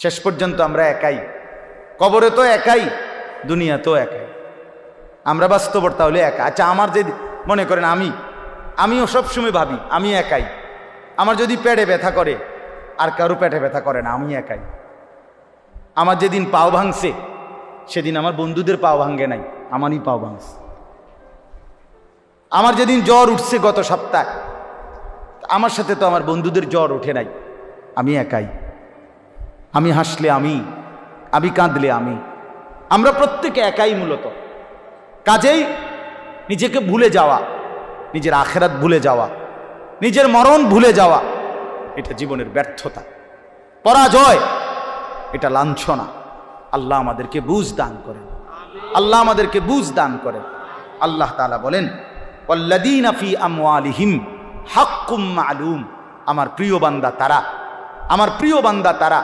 শেষ পর্যন্ত আমরা একাই, কবরে তো একাই, দুনিয়া তো একাই, আমরা বাস্তবতা হলে একা। আচ্ছা, আমার যে মনে করেন আমিও সবসময় ভাবি আমি একাই। আমার যদি পেটে ব্যথা করে, আর কারো পেটে ব্যথা করে না, আমি একাই। আমার যেদিন পাও ভাঙছে সেদিন আমার বন্ধুদের পাও ভাঙে নাই, আমারই পাও ভাঙছে। আমার যেদিন জ্বর উঠছে গত সপ্তাহে, আমার সাথে তো আমার বন্ধুদের জ্বর ওঠে নাই, আমি একাই। আমি হাসলে আমি কাঁদলে আমরা প্রত্যেকে একাই মূলত। কাজেই নিজেকে ভুলে যাওয়া, নিজের আখেরাত ভুলে যাওয়া, নিজের মরণ ভুলে যাওয়া, এটা জীবনের ব্যর্থতা, পরাজয়, এটা লাঞ্ছনা। আল্লাহ আমাদেরকে বুঝ দান করেন, আল্লাহ আমাদেরকে বুঝ দান করেন। আল্লাহ তাআলা বলেন, ওয়াল্লাযীনা ফী আমওয়ালিহিম হাক্কুম মা'লুম। আমার প্রিয় বান্দা তারা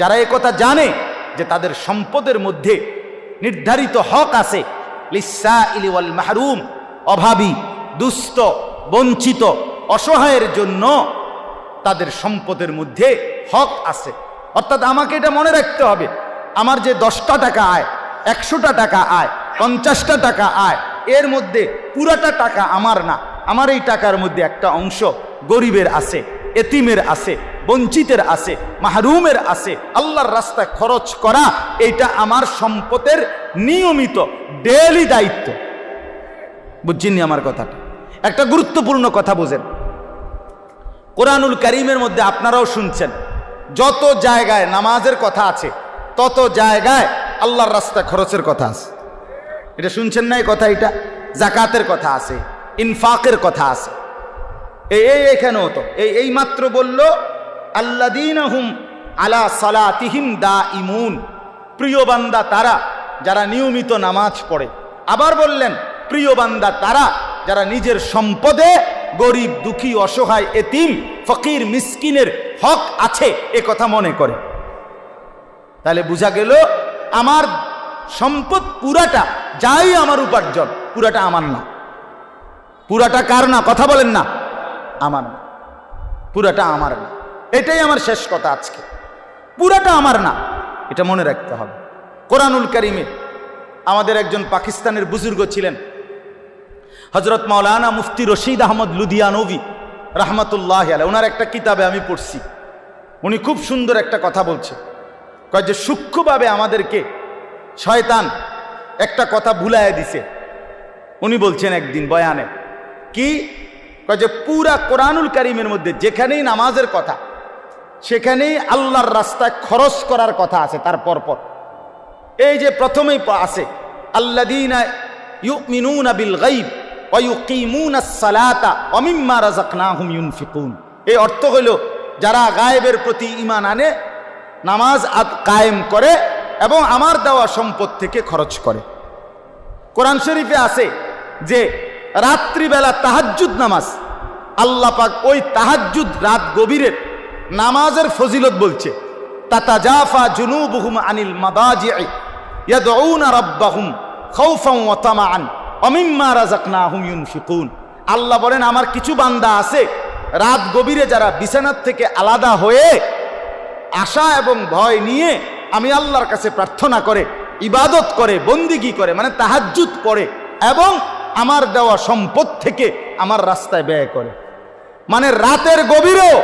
যারা একথা জানে যে তাদের সম্পদের মধ্যে নির্ধারিত হক আছে, লিসসাইলি ওয়াল মাহরুম, অভাবী, দুস্থ, বঞ্চিত, অসহায়ের জন্য তাদের সম্পদের মধ্যে হক আছে। অর্থাৎ আমাকে এটা মনে রাখতে হবে, আমার যে 10টা টাকা আয়, 100টা টাকা আয়, 50টা টাকা আয়, এর মধ্যে পুরাটা টাকা আমার না। আমার এই টাকার মধ্যে একটা অংশ গরিবের আছে, এতিমের আছে, বঞ্চিতের আছে, মাহরুমের আছে। আল্লাহর রাস্তায় খরচ করা এইটা আমার সম্পদের নিয়মিত ডেইলি দায়িত্ব। বুঝছেন আমার কথাটা? একটা গুরুত্বপূর্ণ কথা বোঝেন। কোরআনুল কারীমের মধ্যে আপনারাও শুনছেন, যত জায়গায় নামাজের কথা আছে তত জায়গায় আল্লাহর রাস্তায় খরচের কথা আছে। এটা শুনছেন না? এই কথা, এটা যাকাতের কথা আছে, ইনফাকের কথা আছে। এখানেও তো এই মাত্র বলল, আল্লাযীনা হুম আলা সালাতিহিম দাঈমুন, প্রিয় বান্দা তারা যারা নিয়মিত নামাজ পড়ে। আবার বললেন, প্রিয় বান্দা তারা যারা নিজের সম্পদে গরিব, দুঃখী, অসহায়, এতিম, ফকির, মিসকিনের হক আছে এ কথা মনে করে। তাহলে বোঝা গেল আমার সম্পদ পুরাটা, যাই আমার উপার্জন, পুরাটা আমার না। পুরাটা কার না? কথা বলেন না। আমার না, পুরাটা আমার না। এটাই আমার শেষ কথা আজকে। পুরাটা আমার না, এটা মনে রাখতে হবে। কোরআনুল কারীমে আমাদের একজন পাকিস্তানের বুজুর্গ ছিলেন, হযরত মাওলানা মুফতি রশিদ আহমদ লুধিয়ানভী রাহমাতুল্লাহি আলাইহি। ওনার একটা কিতাবে আমি পড়ছি, উনি খুব সুন্দর একটা কথা বলছে, কয় যে সূক্ষ্মভাবে আমাদেরকে শয়তান একটা কথা ভুলাইয়া দিছে। উনি বলছেন একদিন বয়ানে, কি কয় যে পুরা কোরআনুল কারীমের মধ্যে যেখানেই নামাজের কথা, সেখানেই আল্লাহর রাস্তায় খরচ করার কথা আছে। তার পরপর এই যে প্রথমেই আছে, আল্লাযীনা ইউমিনুনা বিল গায়ব ওয়া ইউকিমুনাস সালাতা ওয়া মিম্মা রাযাকনাহুম ইউনফিকুন। এই অর্থ হইল যারা গায়েবের প্রতি ঈমান আনে, নামাজ কায়েম করে এবং আমার দেওয়া সম্পদ থেকে খরচ করে। কোরআন শরীফে আছে যে রাত্রিবেলা তাহাজ্জুদ নামাজ, আল্লাহ পাক ওই তাহাজ্জুদ রাত গভীরের নামাজের ফজিলত বলছে, তাতাজাফা জুনুবুহুম আনিল মাদাজি'i ইয়াদউনা রাব্বাহুম খাউফান ওয়া তামাআন ওয়া মিম্মা রাযাকনাহুম ইউনফিকুন। আল্লাহ বলেন, আমার কিছু বান্দা আছে রাত গভীরে যারা বিছানার থেকে আলাদা হয়ে আশা এবং ভয় নিয়ে আমি আল্লাহর কাছে প্রার্থনা করে, ইবাদত করে, বন্দিগি করে, মানে তাহাজ্জুদ পড়ে এবং আমার দেওয়া সম্পদ থেকে আমার রাস্তায় ব্যয় করে। মানে রাতের গভীরেও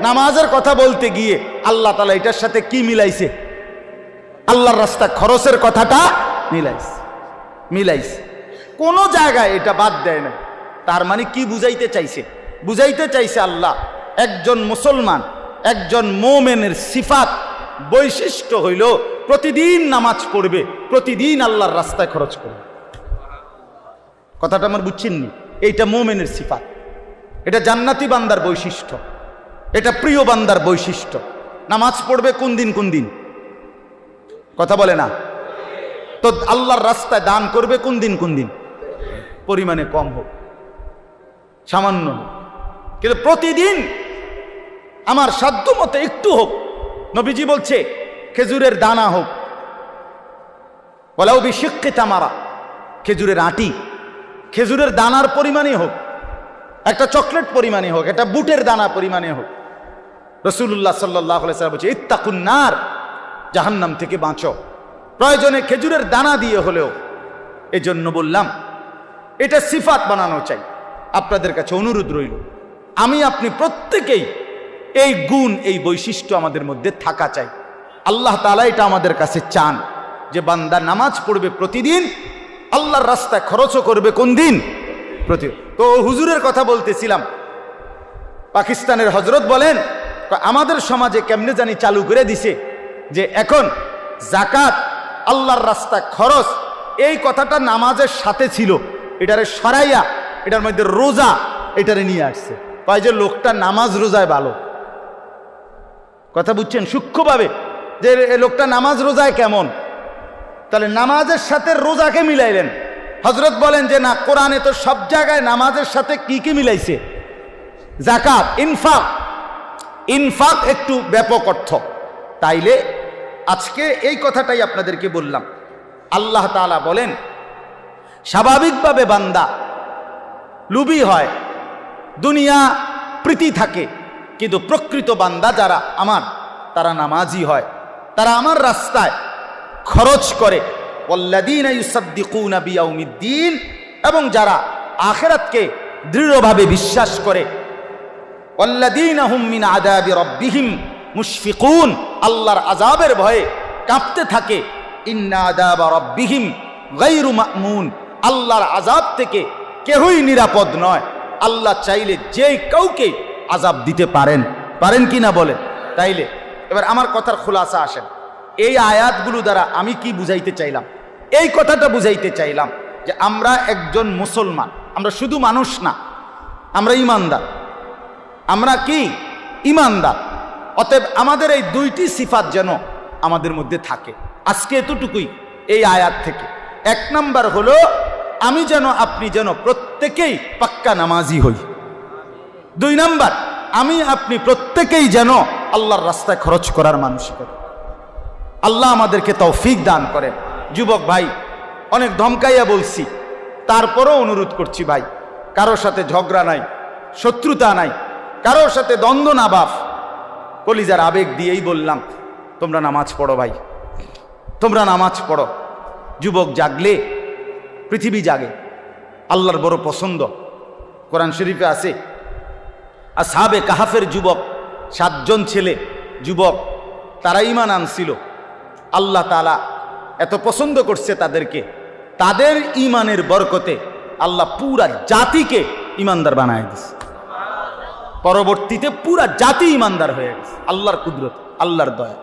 নামাজের কথা বলতে গিয়ে আল্লাহ তাআলা এটার সাথে কি মিলাইছে? আল্লাহর রাস্তা খরচের কথাটা মিলাইছে। কোন জায়গায় এটা বাদ দেয় না। তার মানে কি বুঝাইতে চাইছে? বুঝাইতে চাইছে আল্লাহ একজন মুসলমান, একজন মুমিনের সিফাত, বৈশিষ্ট্য হইল প্রতিদিন নামাজ পড়বে, প্রতিদিন আল্লাহর রাস্তায় খরচ করবে। কথাটা আমার বুঝছেননি? এইটা মুমিনের সিফাত, এটা জান্নাতি বান্দার বৈশিষ্ট্য, এটা প্রিয় বান্দার বৈশিষ্ট্য। নামাজ পড়বে কোন দিন কোন দিন? কথা বলে না তো। আল্লাহর রাস্তায় দান করবে কোন দিন কোন দিন? পরিমাণে কম হোক, সামান্য হোক, কিন্তু প্রতিদিন আমার সাধ্য মতো একটু হোক। নবীজি বলছে খেজুরের দানা হোক, ওয়ালাউ বিশিক্কি তামারা, খেজুরের আটি, খেজুরের দানার পরিমাণে হোক, একটা চকলেট পরিমাণে হোক, একটা বুটের দানা পরিমাণে হোক। রাসূলুল্লাহ সাল্লাল্লাহু আলাইহি ওয়াসাল্লাম বলছে, ইত্তাকুন নার জাহান্নাম থেকে বাঁচো, প্রয়োজনে খেজুরের দানা দিয়ে হলেও। এজন্য বললাম এটা সিফাত বানানো চাই। আপনাদের কাছে অনুরোধ রইল, আমি আপনি প্রত্যেকেই এই গুণ, এই বৈশিষ্ট্য আমাদের মধ্যে থাকা চাই। আল্লাহ তাআলা এটা আমাদের কাছে চান যে বান্দা নামাজ পড়বে প্রতিদিন, আল্লাহর রাস্তায় খরচও করবে কোন দিন? তো হুজুরের কথা বলতেছিলাম, পাকিস্তানের হজরত বলেন আমাদের সমাজে কেমনে জানি চালু করে দিছে যে এখন জাকাত আল্লাহর রাস্তায় খরচ, এই কথাটা নামাজের সাথে ছিল, এটারে সরাইয়া এটার মধ্যে রোজা এটারে নিয়ে আসছে। কয় যে লোকটা নামাজ রোজায় ভালো। কথা বুঝছেন সূক্ষ্মভাবে, যে লোকটা নামাজ রোজায় কেমন? তাহলে নামাজের সাথে রোজাকে মিলাইলেন। হযরত বলেন যে না, কোরআনে তো সব জায়গায় নামাজের সাথে কি কি মিলাইছে? যাকাত, ইনফাক। ইনফাক একটু ব্যাপক অর্থ। তাইলে আজকে এই কথাটাই আপনাদেরকে বললাম। আল্লাহ তাআলা বলেন স্বাভাবিকভাবে বান্দা লুবি হয়, দুনিয়া প্রীতি থাকে, কিন্তু প্রকৃত বান্দা যারা আমার, তারা নামাজি হয়, তারা আমার রাস্তায় খরচ করে। ওয়াল্লাযীনা ইউসাদ্দিকুনা বিয়াউমিদ্দিন, এবং যারা আখিরাতকে দৃঢ়ভাবে বিশ্বাস করে। ওয়াল্লাযীনা হুম মিন আযাবি রাব্বিহিম মুশফিকুন, আল্লাহর আযাবের ভয়ে কাঁপতে থাকে। ইন্না আযাবা রাব্বিহিম গায়রু মা'মুন, আল্লাহর আযাব থেকে কেউই নিরাপদ নয়। আল্লাহ চাইলে যে কাউকে আযাব দিতে পারেন, পারেন কি না বলেন? তাইলে এবার আমার কথার খুলাসা আসেন, এই আয়াতগুলো দ্বারা আমি কি বুঝাইতে চাইলাম? এই কথাটা বুঝাইতে চাইলাম যে আমরা একজন মুসলমান, আমরা শুধু মানুষ না, আমরা ঈমানদার। আমরা কি? ঈমানদার। অতএব আমাদের এই দুইটি সিফাত যেন আমাদের মধ্যে থাকে। আজকে এতটুকুই এই আয়াত থেকে। এক নাম্বার হলো আমি যেন, আপনি যেন প্রত্যেকেই পাক্কা নামাজি হই। দুই নাম্বার, আমি আপনি প্রত্যেকেই যেন আল্লাহর রাস্তায় খরচ করার মানসিকতা। আল্লাহ আমাদেরকে তৌফিক দান করেন। যুবক ভাই, অনেক ধমকাইয়া বলছি, তারপরও অনুরোধ করছি ভাই, কারোর সাথে ঝগড়া নাই, শত্রুতা নাই, কারোর সাথে দ্বন্দ্ব না বাপ, কলিজার আবেগ দিয়েই বললাম তোমরা নামাজ পড়ো ভাই, তোমরা নামাজ পড়ো। যুবক জাগলে পৃথিবী জাগে। আল্লাহর বড় পছন্দ। কোরআন শরীফে আছে আসহাবে কাহাফের যুবক, 7 জন ছেলে যুবক, তারা ঈমান আনছিল। আল্লাহ তাআলা এত পছন্দ করছে তাদেরকে, তাদের ঈমানের বরকতে আল্লাহ পুরা জাতিকে ঈমানদার বানায় দিয়েছে। পরবর্তীতে পুরা জাতি ঈমানদার হয়ে গেছে, আল্লাহর কুদরত, আল্লাহর দয়া।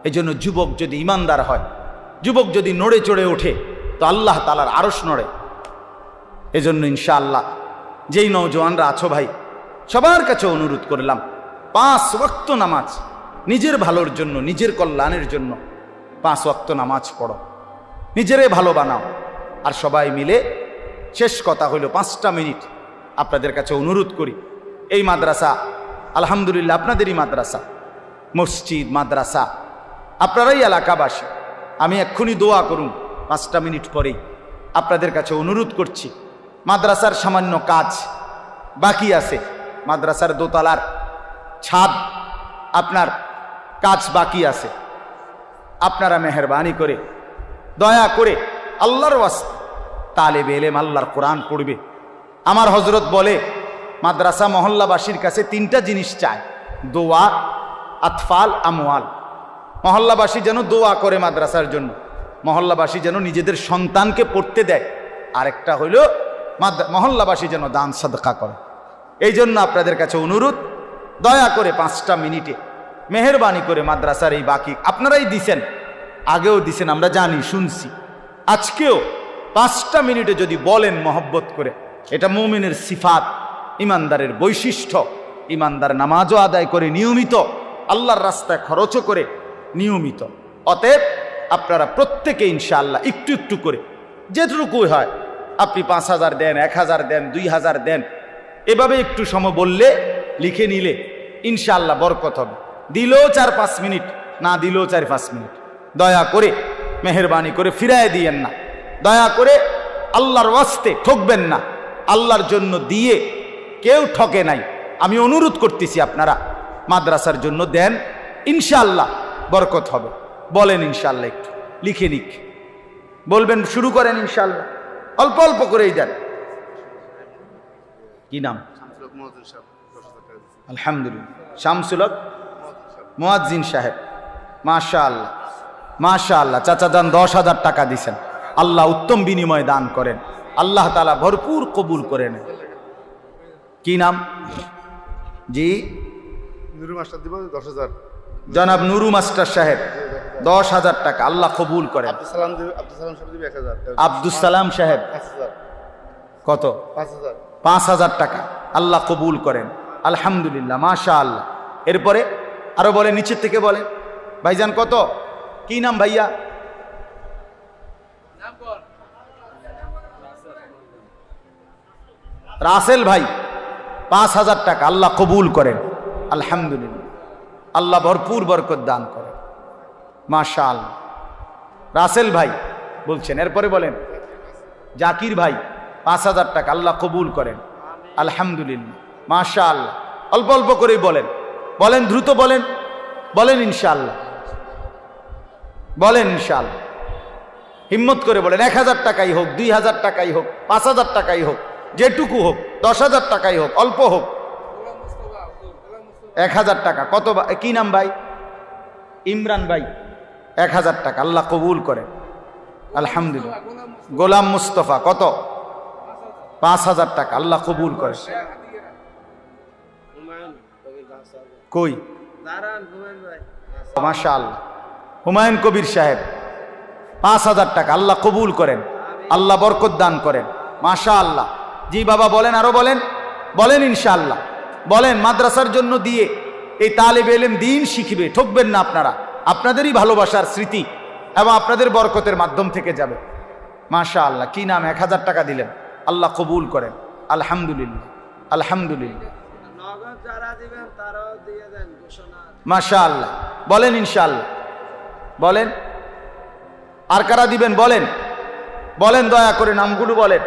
এই জন্য যুবক যদি ঈমানদার হয়, যুবক যদি নড়ে চড়ে ওঠে, তো আল্লাহ তাআলার আরশ নড়ে। এজন্য ইনশাআল্লাহ যেই নওজোয়ানরা আছো ভাই, সবার কাছে অনুরোধ করলাম 5 ওয়াক্ত নামাজ, নিজের ভালোর জন্য, নিজের কল্যাণের জন্য 5 ওয়াক্ত নামাজ পড়ো, নিজেরে ভালো বানাও। আর সবাই মিলে, শেষ কথা হলো 5টা মিনিট আপনাদের কাছে অনুরোধ করি, এই মাদ্রাসা আলহামদুলিল্লাহ আপনাদেরই মাদ্রাসা, মসজিদ মাদ্রাসা, আপনারাই এলাকাবাসী। আমি এক্ষুনি দোয়া করুন 5টা মিনিট পরেই। আপনাদের কাছে অনুরোধ করছি, মাদ্রাসার সামান্য কাজ বাকি আছে, মাদ্রাসার দোতলার ছাদ আপনার কাজ বাকি আছে। আপনারা মেহেরবানি করে, দয়া করে, আল্লাহর ওয়াস্তে তালেবে ইলম আল্লাহর কোরআন পড়বে। আমার হযরত বলে মাদ্রাসা মহল্লাবাসীর কাছে 3টা জিনিস চায়, দোয়া, আতফাল, আমওয়াল। মহল্লাবাসী যেন দোয়া করে মাদ্রাসার জন্য, মহল্লাবাসী যেন নিজেদের সন্তানকে পড়তে দেয়, আরেকটা হইল মহল্লাবাসী যেন দান সাদকা করে। এই জন্য আপনাদের কাছে অনুরোধ, দয়া করে 5টা মিনিটে মেহেরবানি করে মাদ্রাসার এই বাকি আপনারাই দিছেন, আগেও দিছেন, আমরা জানি, শুনছি, আজকেও 5টা মিনিটে যদি বলেন মহব্বত করে, এটা মুমিনের সিফাত, ইমানদারের বৈশিষ্ট্য। ইমানদার নামাজও আদায় করে নিয়মিত, আল্লাহর রাস্তায় খরচও করে নিয়মিত। অতএব আপনারা প্রত্যেকে ইনশাআল্লাহ একটু একটু করে, যেটুকুই হয়, আপনি 5000 দেন, 1000 দেন, 2000 দেন, এভাবে একটু সময় বললে, লিখে নিলে ইনশাআল্লাহ বরকত হবে। দিলেও 4-5 মিনিট, না দিলেও 4-5 মিনিট, দয়া করে মেহেরবানি করে ফিরায় দিয়েন না। দয়া করে আল্লাহর ওয়াস্তে ঠকবেন না, আল্লাহর জন্য দিয়ে কেউ ঠকে নাই। আমি অনুরোধ করতেছি আপনারা মাদ্রাসার জন্য দেন, ইনশাআল্লাহ বরকত হবে। বলেন ইনশাল্লাহ, একটু লিখে নিক, বলবেন, শুরু করেন ইনশাল্লাহ, অল্প অল্প করেই দেন। কি নাম? আলহামদুলিল্লাহ, শামসুল হক মুয়াজ্জিন সাহেব। মাশাআল্লাহ, মাশাআল্লাহ। চাচা যান 10,000 টাকা দিছেন, আল্লাহ উত্তম বিনিময় দান করেন, আল্লাহ তাআলা ভরপুর কবুল করে নেন। কি নাম? জি, নুরু মাস্টার দিব 10,000। জনাব নুরু মাস্টার সাহেব 10,000 টাকা, আল্লাহ কবুল করেন। আব্দুল সালাম সাহেব দিব 1000। আব্দুল সালাম সাহেব 5000। কত? 5000। 5,000 টাকা, আল্লাহ কবুল করেন, আলহামদুলিল্লাহ, মাশাআল্লাহ। এরপরে আরো বলে, নিচের থেকে বলেন। ভাইজান কত? কি নাম ভাইয়া? রাসেল ভাই 5,000 টাকা, আল্লাহ কবুল করেন, আলহামদুলিল্লাহ, আল্লাহ ভরপুর বরকত দান করেন, মাশাআল্লাহ। রাসেল ভাই বলছেন। এরপরে বলেন জাকির ভাই 5,000 টাকা, আল্লাহ কবুল করেন, আলহামদুলিল্লাহ, মাশাআল্লাহ। অল্প অল্প করেই বলেন, বলেন দ্রুত বলেন, বলেন ইনশাআল্লাহ, বলেন ইনশাআল্লাহ, হিম্মত করে বলেন। 1,000 টাকাই হোক, 2,000 টাকাই হোক, 5,000 টাকাই হোক, যেটুকু হোক, 10,000 টাকাই হোক, অল্প হোক। 1,000 টাকা। কত? কি নাম ভাই? ইমরান ভাই 1,000 টাকা, আল্লাহ কবুল করেন, আলহামদুলিল্লাহ। গোলাম মুস্তফা কত? 5,000 টাকা, আল্লাহ কবুল করেন। কই? মাশাআল্লাহ। হুমায়ুন কবির সাহেব 5,000 টাকা, আল্লাহ কবুল করেন, আল্লাহ বরকত দান করেন, মাশাআল্লাহ। জি বাবা বলেন, আরো বলেন, বলেন ইনশাআল্লাহ, বলেন। মাদ্রাসার জন্য দিয়ে এই তালেবে ইলম দ্বীন শিখবে, ঠকবেন না আপনারা, আপনাদেরই ভালোবাসার স্মৃতি এবং আপনাদের বরকতের মাধ্যম থেকে যাবে, মাশাআল্লাহ। কি নাম? 1,000 টাকা দিলেন, আল্লাহ কবুল করেন, আলহামদুলিল্লাহ, আলহামদুলিল্লাহ, মাশাআল্লাহ। বলেন ইনশাআল্লাহ, বলেন। আর কারা দিবেন বলেন, বলেন, দয়া করে নামগুলো বলেন।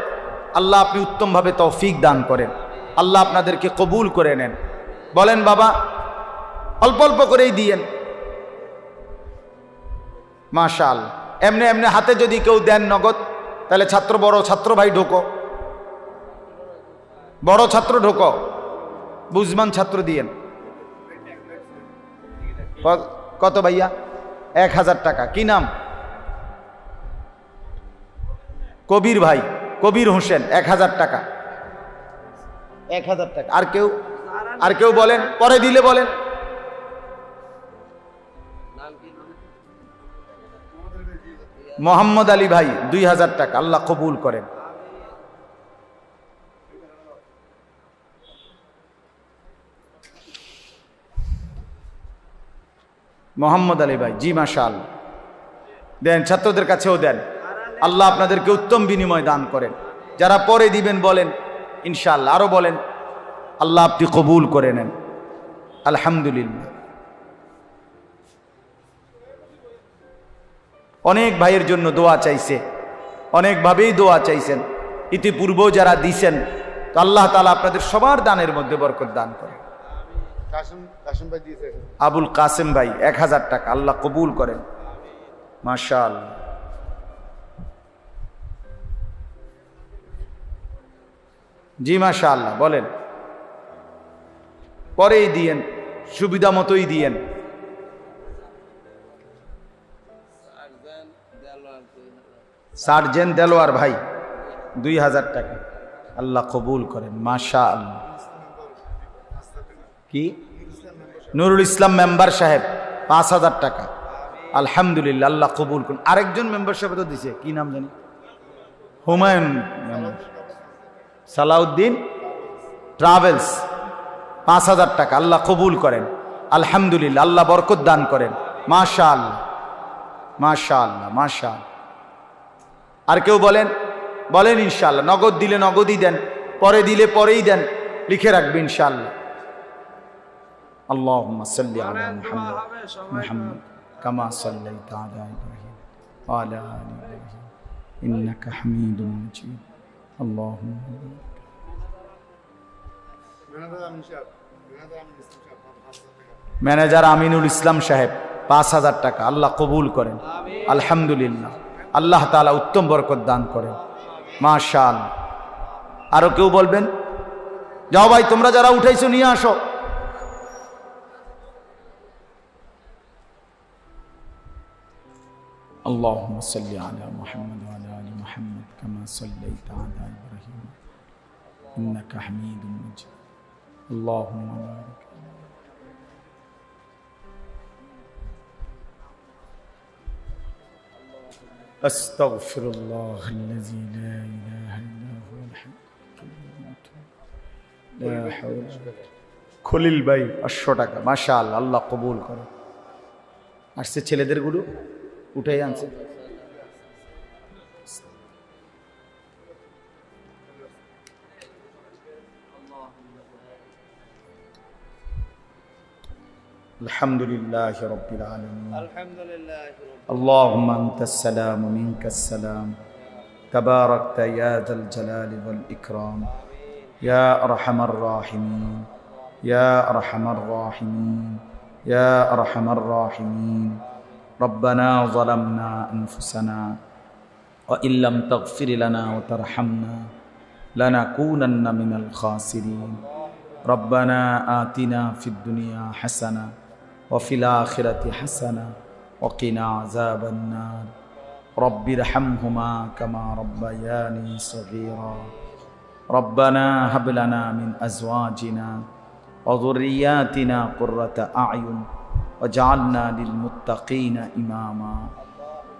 আল্লাহ আপনি উত্তমভাবে তৌফিক দান করেন, আল্লাহ আপনাদেরকে কবুল করে নেন। বলেন বাবা, অল্প অল্প করেই দিয়েন, মাশাআল্লাহ। এমনি এমনি হাতে যদি কেউ দেন নগদ, তাহলে ছাত্র, বড় ছাত্র ভাই ঢোকো, বড় ছাত্র ঢোকো, বুঝমান ছাত্র দিয়েন। কত ভাইয়া? 1,000 টাকা। কি নাম? কবির ভাই, কবির হোসেন 1,000 টাকা, 1,000 টাকা। আর কেউ? আর কেউ বলেন, পরে দিলে বলেন। মোহাম্মদ আলী ভাই 2,000 টাকা, আল্লাহ কবুল করেন। মোহাম্মদ আলী ভাই, জি মাশাআল্লাহ, দেন, ছাত্রদের কাছেও দেন, আল্লাহ আপনাদেরকে উত্তম বিনিময় দান করেন। যারা পরে দিবেন বলেন ইনশাআল্লাহ, আরো বলেন, আল্লাহ আপনি কবুল করে নেন, আলহামদুলিল্লাহ। অনেক ভাইয়ের জন্য দোয়া চাইছে, অনেকভাবেই দোয়া চাইছেন, ইতিপূর্বেও যারা দিছেন, তো আল্লাহ তাআলা আপনাদের সবার দানের মধ্যে বরকত দান করেন। আবুল কাসেম ভাই 1,000 টাকা, আল্লাহ কবুল করেন, মাশাআল্লাহ। জি মাশাআল্লাহ, বলেন, পরেই দিয়েন, সুবিধা মতোই দিয়েন। সার্জেন্ট দেলোয়ার ভাই 2,000 টাকা, আল্লাহ কবুল করেন, মাশাআল্লাহ। কি? নুরুল ইসলাম মেম্বার সাহেব 5,000 টাকা, আলহামদুলিল্লাহ, আল্লাহ কবুল করুন। আরেকজন মেম্বার সাহেব তো দিছে, কি নাম জানি? হুমায়ুন সালাউদ্দিন ট্রাভেলস 5,000 টাকা, আল্লাহ কবুল করেন, আলহামদুলিল্লাহ, আল্লাহ বরকত দান করেন, মাশাআল্লাহ, মাশাআল্লাহ, মাশাআল্লাহ। আর কেউ বলেন, বলেন ইনশাআল্লাহ। নগদ দিলে নগদই দেন, পরে দিলে পরেই দেন, লিখে রাখবেন ইনশাআল্লাহ। আল্লাহুম্মা সাল্লি আলা মুহাম্মদ মুহাম্মদ কামা সাল্লাইতা আলা ইব্রাহিম ওয়া আলা আলি ইব্রাহিম ইন্নাকা হামিদুম মাজিদ। আল্লাহুম্মা ম্যানেজার আমিনুল ইসলাম সাহেব 5,000 টাকা আল্লাহ কবুল করেন। আলহামদুলিল্লাহ, আল্লাহ তাআলা উত্তম বরকত দান করেন। মাশাআল্লাহ। আরো কেউ বলবেন? যাও ভাই, তোমরা যারা উঠাইছো নিয়ে আসো। اللهم صل على محمد وعلى ال محمد كما صليت على ابراهيم انك حميد مجيد اللهم بارك. استغفر الله الذي لا اله الا هو الحي القيوم لا حول খলিল ভাই 500 টাকা। মাশাআল্লাহ, আল্লাহ কবুল করে। আসছে ছেলেদের গুলো উঠাই আনছে। আলহামদুলিল্লাহ রাব্বিল আলামিন। আল্লাহুম্মা আনতাস সালাম ওয়া মিনকাস সালাম তাবারাকতা ইয়া যাল জালালি ওয়াল ইকরাম ইয়া আরহামার রাহিমিন ইয়া আরহামার রাহিমিন ইয়া আরহামার রাহিমিন। ربنا ظلمنا أنفسنا وإن لم تغفر لنا وترحمنا لنكونن من الخاسرين ربنا آتنا في الدنيا حسنة وفي الآخرة حسنة وقنا عذاب النار رب ارحمهما كما ربياني صغيرا ربنا هب لنا من أزواجنا وذرياتنا قرة أعين وجعلنا للمتقين إماما।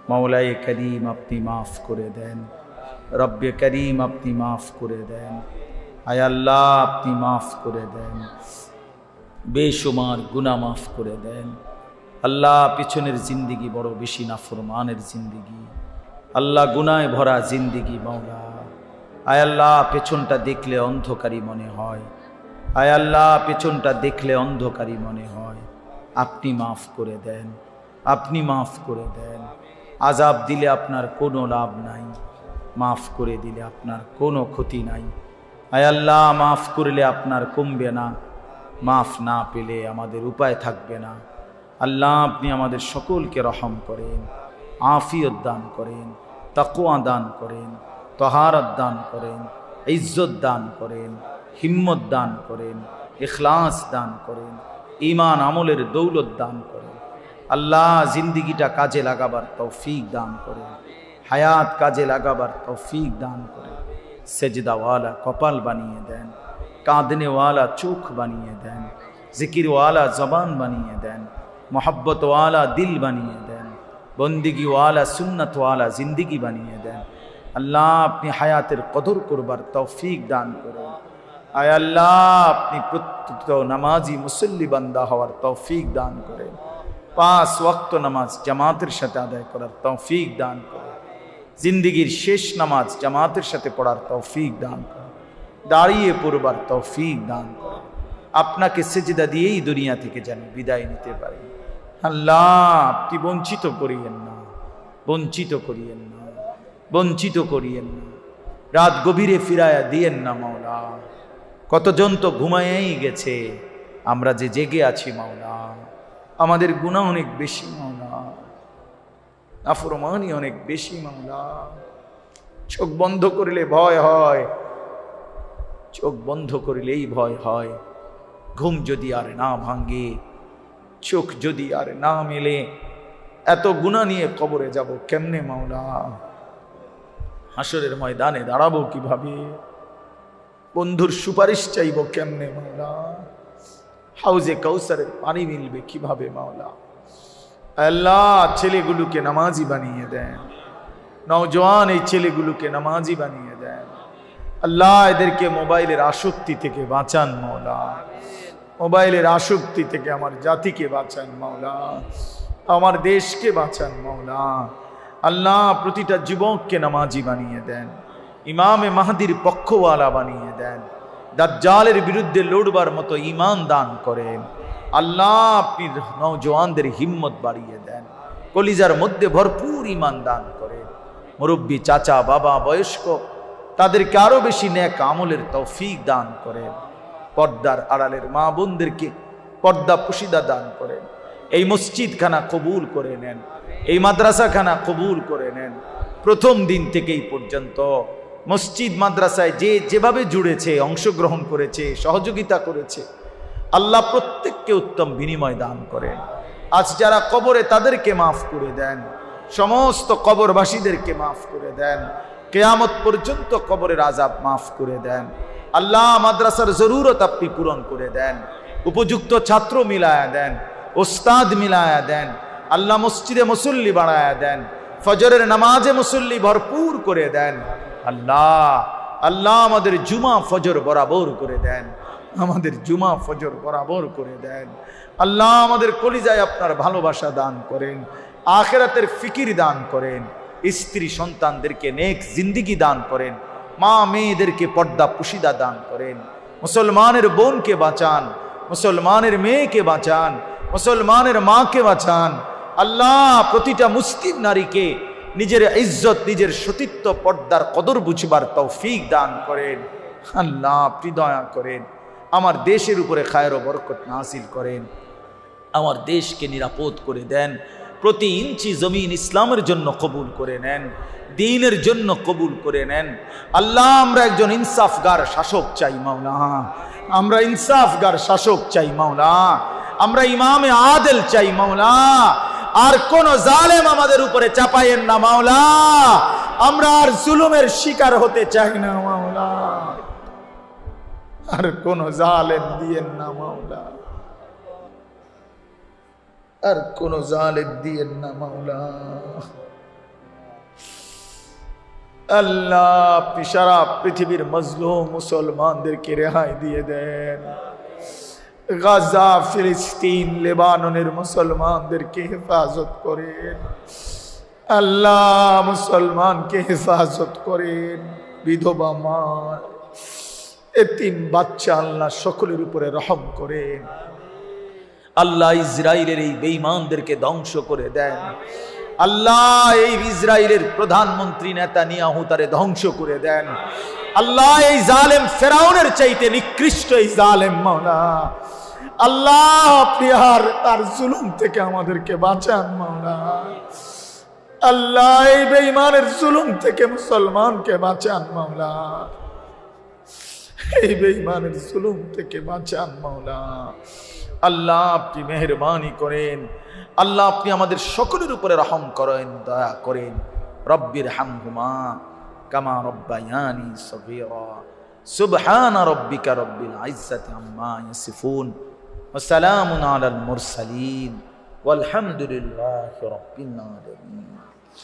মওলাই করিম আপনি মাফ করে দেন, রব্বে করিম আপনি মাফ করে দেন, আয় আল্লাহ আপনি মাফ করে দেন, বেশুমার গুনাহ মাফ করে দেন। আল্লাহ পিছনের জিন্দিগি বড় বেশি নাফরমানের জিন্দিগি, আল্লাহ গুনায় ভরা জিন্দিগি মাওলা। আয় আল্লাহ পেছনটা দেখলে অন্ধকারী মনে হয়, আয় আল্লাহ পেছনটা দেখলে অন্ধকারী মনে হয়। আপনি মাফ করে দেন, আপনি মাফ করে দেন। আযাব দিলে আপনার কোনো লাভ নাই, মাফ করে দিলে আপনার কোনো ক্ষতি নাই। আয় আল্লাহ মাফ করলে আপনার কমবে না, মাফ না পেলে আমাদের উপায় থাকবে না। আল্লাহ আপনি আমাদের সকলকে রহম করেন, আফিয়ত দান করেন, তাকওয়া দান করেন, তহারত দান করেন, ইজ্জত দান করেন, হিম্মত দান করেন, ইখলাস দান করেন, ঈমান আমলের দৌলত দান করেন। আল্লাহ জিন্দিগিটা কাজে লাগাবার তৌফিক দান করেন, হায়াত কাজে লাগাবার তৌফিক দান করেন। সেজদাওয়ালা কপাল বানিয়ে দেন, কাঁদনেওয়ালা চোখ বানিয়ে দেন, জিকিরওয়ালা জবান বানিয়ে দেন, মোহাব্বতওয়ালা দিল বানিয়ে দেন, বন্দিগিওয়ালা সুন্নতওয়ালা জিন্দিগি বানিয়ে দেন। আল্লাহ আপনি হায়াতের কদর করবার তৌফিক দান করেন। আয় আল্লাহ আপনি প্রত্যেক নামাজি মুসল্লি বান্দা হওয়ার তৌফিক দান করেন। 5 ওয়াক্ত নামাজ জামাতের সাথে আদায় করার তৌফিক দান করেন। জিন্দিগির শেষ নামাজ জামাতের সাথে পড়ার তৌফিক দান করেন। দাঁড়িয়ে পড়বার তৌফিক দান করেন। আপনাকে সেজদা দিয়েই দুনিয়া থেকে যেন বিদায় নিতে পারি। আল্লাহ আপনি বঞ্চিত করিয়েন না, বঞ্চিত করিয়েন না, বঞ্চিত করিয়েন না। রাত গভীরে ফিরায়া দিয়েন না মাওলা। কতজন তো ঘুমায়েই গেছে, আমরা যে জেগে আছি মাওলা। আমাদের গুনাহ অনেক বেশি মাওলা, নাফরমানি অনেক বেশি মাওলা। চোখ বন্ধ করলে ভয় হয়, চোখ বন্ধ করলেই ভয় হয়। ঘুম যদি আর না ভাঙ্গে, চোখ যদি আর না মেলে, এত গুনাহ নিয়ে কবরে যাব কেমনে মাওলা? হাসরের ময়দানে দাঁড়াবো কিভাবে? বন্ধুর সুপারিশ চাইব কেমনে মাওলা? হাউজে কাউসারের পানি মিলবে কিভাবে মাওলা? আল্লাহ ছেলেগুলোকে নামাজি বানিয়ে দেন, নওজোয়ান এই ছেলেগুলোকে নামাজি বানিয়ে দেন। আল্লাহ এদেরকে মোবাইলের আসক্তি থেকে বাঁচান মাওলা, মোবাইলের আসক্তি থেকে আমার জাতিকে বাঁচান মাওলা, আমার দেশকে বাঁচান মাওলা। আল্লাহ প্রতিটা যুবককে নামাজি বানিয়ে দেন, ইমামে মাহদির পক্ষওয়ালা বানিয়ে দেন, দাজ্জালের বিরুদ্ধে লড়বার মতো ঈমান দান করেন। আল্লাহ আপনি নওজোয়ানদের হিম্মত বাড়িয়ে দেন, কলিজার মধ্যে ভরপুর ঈমান দান করেন। মুরব্বী চাচা বাবা বয়স্ক তাদেরকে আরো বেশি নেক আমলের তৌফিক দান করেন। পর্দার আড়ালের মা বোনদেরকে পর্দা পুশিদা দান করেন। এই মসজিদখানা কবুল করে নেন, এই মাদ্রাসাখানা কবুল করে নেন। প্রথম দিন থেকেই পর্যন্ত মসজিদ মাদ্রাসায় যে যেভাবে জুড়েছে, অংশগ্রহণ করেছে, সহযোগিতা করেছে, আল্লাহ প্রত্যেককে উত্তম বিনিময় দান করেন। আজ যারা কবরে তাদেরকে মাফ করে দেন, সমস্ত কবরবাসীদেরকে মাফ করে দেন, কিয়ামত পর্যন্ত কবরের আযাব মাফ করে দেন। আল্লাহ মাদ্রাসার জরুরত আপনি পূরণ করে দেন, উপযুক্ত ছাত্র মিলায়া দেন, ওস্তাদ মিলায়া দেন। আল্লাহ মসজিদে মুসল্লি বাড়ায়া দেন, ফজরের নামাজে মুসল্লি ভরপুর করে দেন। আল্লাহ আল্লাহ আমাদের জুমা ফজর বরাবর করে দেন, আমাদের জুমা ফজর বরাবর করে দেন। আল্লাহ আমাদের কলিজায় আপনার ভালোবাসা দান করেন, আখিরাতের ফিকির দান করেন, স্ত্রী সন্তানদেরকে নেক জিন্দিগি দান করেন, মা মেয়েদেরকে পর্দা পুশিদা দান করেন। মুসলমানের বোনকে বাঁচান, মুসলমানের মেয়েকে বাঁচান, মুসলমানের মাকে বাঁচান। আল্লাহ প্রতিটা মুসলিম নারীকে নিজের ইজ্জত, নিজের সতীত্ব, পর্দার কদর বুঝবার তৌফিক দান করেন। আল্লাহ আপনি দয়া করেন, আমার দেশের উপরে খায়ের ও বরকত নাযিল করেন, আমার দেশকে নিরাপদ করে দেন। প্রতি ইঞ্চি জমিন ইসলামের জন্য কবুল করে নেন, দ্বীনের জন্য কবুল করে নেন। আল্লাহ আমরা একজন ইনসাফগার শাসক চাই মাওলা, আমরা ইনসাফগার শাসক চাই মাওলা, আমরা ইমামে আদেল চাই মাওলা। আর কোন জালেম আমাদের উপরে চাপায়েন না মাওলা, আমরা আর জুলুমের শিকার হতে চাই না মাওলা, আর কোন জালেম দিয়েন না মাওলা, আর কোন জালেম দিয়েন না মাওলা। আল্লাহ আপনি সারা পৃথিবীর মজলুম মুসলমানদেরকে রেহাই দিয়ে দেন। গাজা, ফিলিস্তিন, লেবাননের মুসলমানদেরকে হেফাজত করেন। আল্লাহ মুসলমানকে হেফাজত করেন, বিধবা মা, এতিম বাচ্চা, আল্লাহ সকলের উপরে রহম করেন। আল্লাহ ইসরায়েলের এই বেঈমানদেরকে ধ্বংস করে দেন। আল্লাহ এই ইসরায়েলের প্রধানমন্ত্রী নেতানিয়াহু তারে ধ্বংস করে দেন। আল্লাহ এই জালেম ফেরাউনের চাইতে নিকৃষ্ট এই জালেম মাওলা, আল্লাহ আপনি আর তার জুলুম থেকে আমাদেরকে বাঁচান মাওলা। আল্লাহ এই বেঈমানের জুলুম থেকে মুসলমানকে বাঁচান মাওলা, এই বেঈমানের জুলুম থেকে বাঁচান মাওলা। আল্লাহ আপনি মেহেরবানি করেন, আল্লাহ আপনি আমাদের সকলের উপরে রহম করেন, দয়া করেন। রব্বির হামহুমা কামা রব্বায়ানি সগীরা। সুবহান রাব্বিকা রব্বিল ইজ্জাতি আম্মা ইয়াসিফুন ওয়া সালামুন আলাল মুরসালিন ওয়াল হামদুলিল্লাহি রাব্বিল আলামিন।